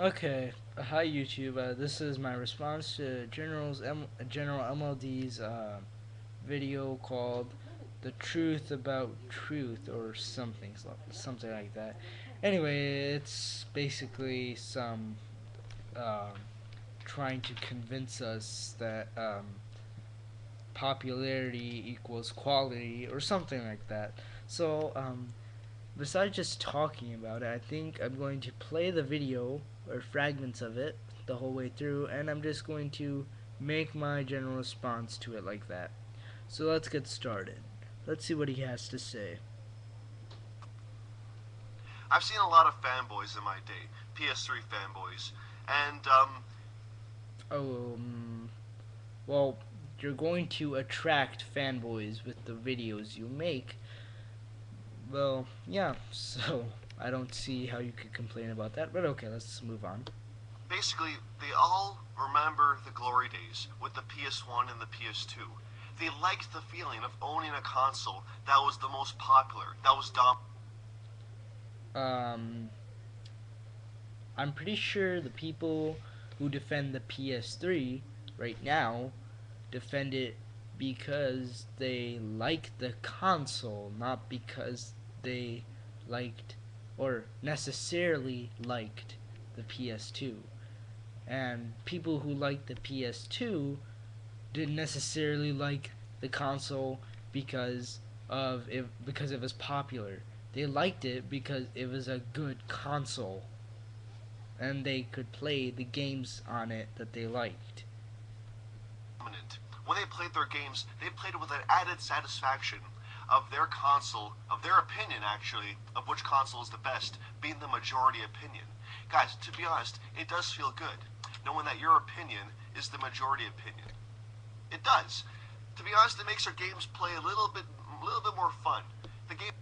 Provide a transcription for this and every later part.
Okay, hi YouTube. This is my response to General MLD's video called "The Truth About Truth" or something like that. Anyway, it's basically some um, trying to convince us that popularity equals quality or something like that. So, besides just talking about it, I think I'm going to play the video or fragments of it the whole way through, and I'm just going to make my general response to it like that. So let's get started. Let's see what he has to say. I've seen a lot of fanboys in my day, PS3 fanboys, and Oh, well, you're going to attract fanboys with the videos you make. Well, yeah, so I don't see how you could complain about that, but okay, let's move on. basically they all remember the glory days with the PS1 and the PS2. They liked the feeling of owning a console that was the most popular, that was Um, I'm pretty sure the people who defend the PS3 right now defend it because they like the console, not because they liked or necessarily liked the PS2. And people who like the PS2 didn't necessarily like the console because it was popular. They liked it because it was a good console and they could play the games on it that they liked. dominant. When they played their games, they played it with an added satisfaction of their console, of their opinion actually, of which console is the best, being the majority opinion. Guys, to be honest, it does feel good knowing that your opinion is the majority opinion. It does. To be honest, it makes our games play a little bit more fun. The game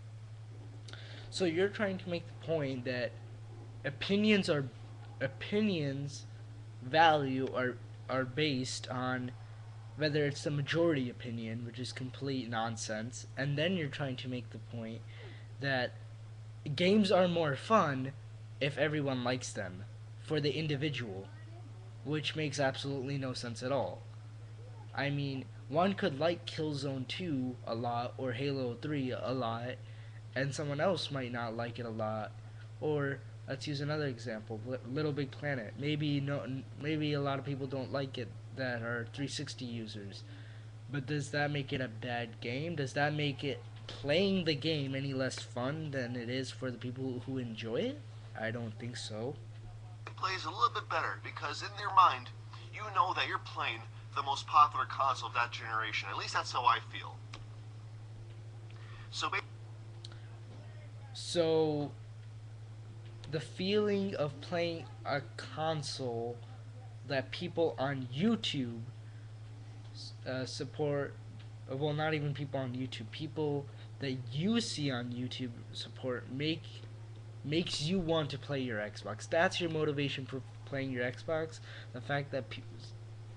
So you're trying to make the point that opinions are opinions value are based on whether it's the majority opinion, which is complete nonsense, and then you're trying to make the point that games are more fun if everyone likes them for the individual, which makes absolutely no sense at all. I mean, one could like Killzone 2 a lot or Halo 3 a lot, and someone else might not like it a lot. Or let's use another example, Little Big Planet. Maybe a lot of people don't like it that are 360 users. But does that make it a bad game? Does that make it playing the game any less fun than it is for the people who enjoy it? I don't think so. plays a little bit better because in their mind, you know that you're playing the most popular console of that generation. At least that's how I feel. So So the feeling of playing a console that people on YouTube support, well, not even people on YouTube, people that you see on YouTube support makes you want to play your Xbox. That's your motivation for playing your Xbox. The fact that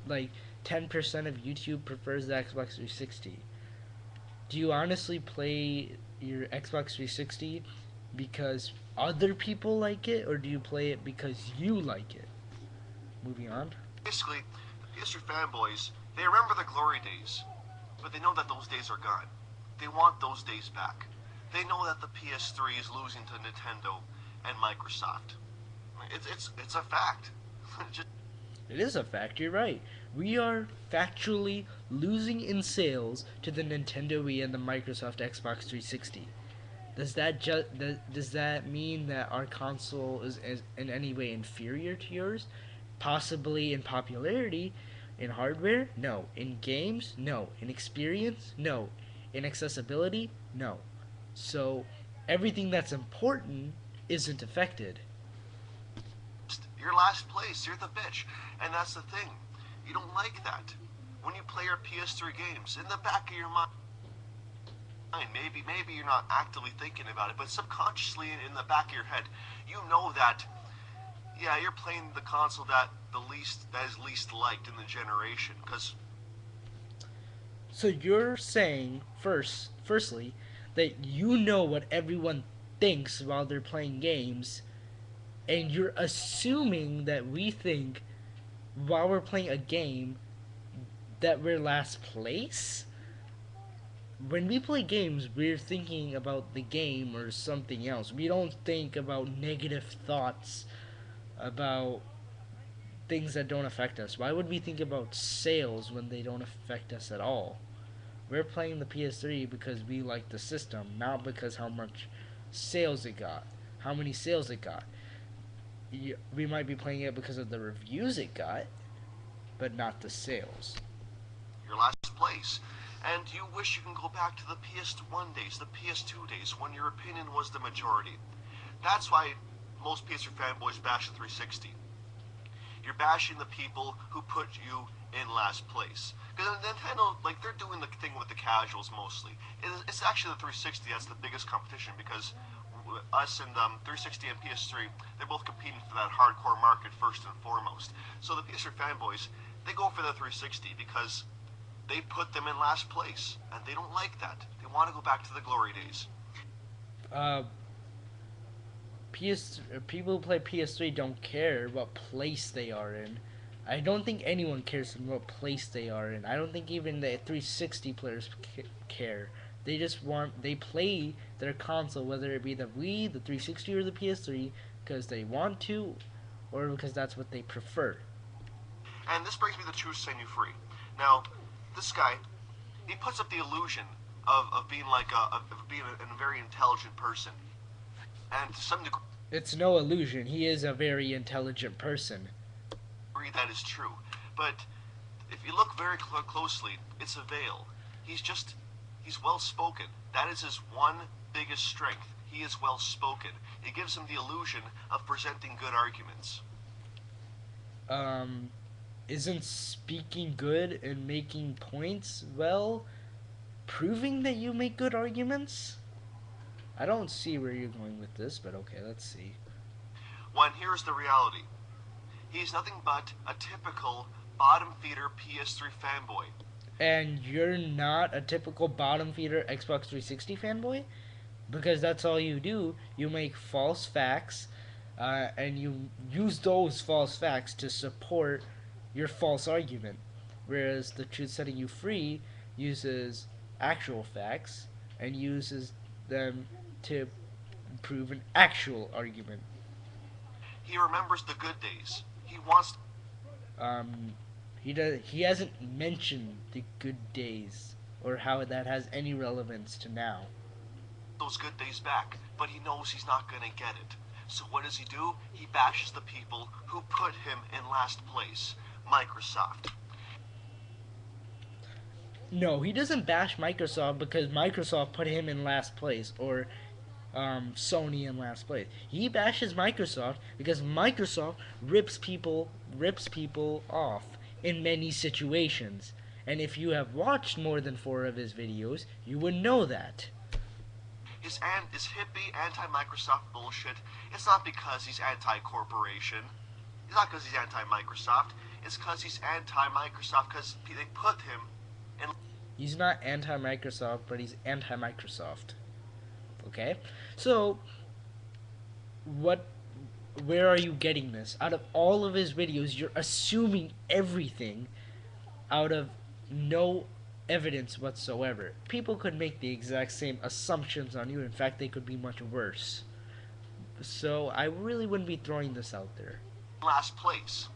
like 10% of YouTube prefers the Xbox 360. Do you honestly play your Xbox 360 because other people like it, or do you play it because you like it? Moving on. basically, the PS3 fanboys, they remember the glory days, but they know that those days are gone. They want those days back. They know that the PS3 is losing to Nintendo and Microsoft. It's a fact. Just It is a fact, you're right. We are factually losing in sales to the Nintendo Wii and the Microsoft Xbox 360. Does that mean that our console is in any way inferior to yours? Possibly in popularity, in hardware? No. In games? No. In experience? No. In accessibility? No. So everything that's important isn't affected. you're last place. You're the bitch, and that's the thing. You don't like that. When you play your PS3 games, in the back of your mind, maybe you're not actively thinking about it, but subconsciously in the back of your head, you know that yeah, you're playing the console that is least liked in the generation. Because So you're saying firstly that you know what everyone thinks while they're playing games, and you're assuming that we think while we're playing a game that we're last place. When we play games, we're thinking about the game or something else. We don't think about negative thoughts about things that don't affect us. Why would we think about sales when they don't affect us at all? We're playing the PS3 because we like the system, not because how much sales it got, how many sales it got. We might be playing it because of the reviews it got, but not the sales. Your last place. And you wish you can go back to the PS1 days, the PS2 days, when your opinion was the majority. That's why most PS3 fanboys bash the 360. You're bashing the people who put you in last place. Because Nintendo, like, they're doing the thing with the casuals mostly. It's actually the 360 that's the biggest competition, because us and 360 and PS3, they're both competing for that hardcore market first and foremost. So the PS3 fanboys, they go for the 360 because they put them in last place, and they don't like that. They want to go back to the glory days. Uh, people who play PS3 don't care what place they are in. I don't think anyone cares what place they are in. I don't think even the 360 players care. They play their console, whether it be the Wii, the 360, or the PS3, because they want to, or because that's what they prefer. And this brings me to Choose Set You Free. Now, this guy, he puts up the illusion of being like of being a very intelligent person, and to some degree It's no illusion. He is a very intelligent person. that is true. But if you look very closely, it's a veil. He's well spoken. That is his one biggest strength. He is well spoken. It gives him the illusion of presenting good arguments. Um, isn't speaking good and making points well proving that you make good arguments? I don't see where you're going with this, but okay, let's see. When here's the reality. He's nothing but a typical bottom feeder PS3 fanboy. And you're not a typical bottom feeder Xbox 360 fanboy? Because that's all you do. You make false facts, and you use those false facts to support your false argument. Whereas the Truth Setting You Free uses actual facts and uses them to prove an actual argument. He remembers the good days. He wants Um, he hasn't mentioned the good days or how that has any relevance to now. those good days back, but he knows he's not going to get it. So what does he do? He bashes the people who put him in last place, Microsoft. No, he doesn't bash Microsoft because Microsoft put him in last place or Sony in last place. He bashes Microsoft because Microsoft rips people off in many situations. And if you have watched more than 4 of his videos, you would know that. His hippie anti-Microsoft bullshit, it's not because he's anti-corporation. It's not because he's anti-Microsoft. It's because he's anti-Microsoft because they put him in... He's not anti-Microsoft, but he's anti-Microsoft. Okay? So, where are you getting this? Out of all of his videos, you're assuming everything out of no evidence whatsoever. People could make the exact same assumptions on you. In fact, they could be much worse. So I really wouldn't be throwing this out there. last place.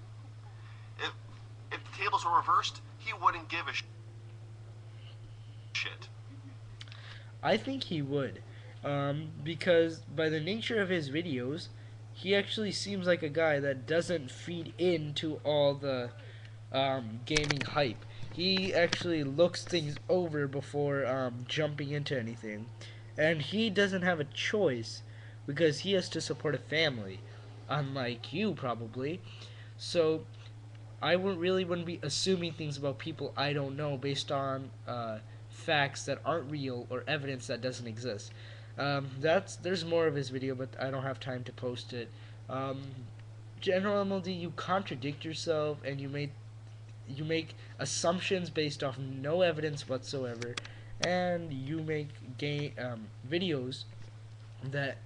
If the tables were reversed, he wouldn't give a shit. I think he would. Because by the nature of his videos, he actually seems like a guy that doesn't feed into all the gaming hype. He actually looks things over before jumping into anything. And he doesn't have a choice because he has to support a family, unlike you probably. So I wouldn't be assuming things about people I don't know based on facts that aren't real or evidence that doesn't exist. There's more of his video, but I don't have time to post it. General MLD, you contradict yourself and you make assumptions based off no evidence whatsoever, and you make videos that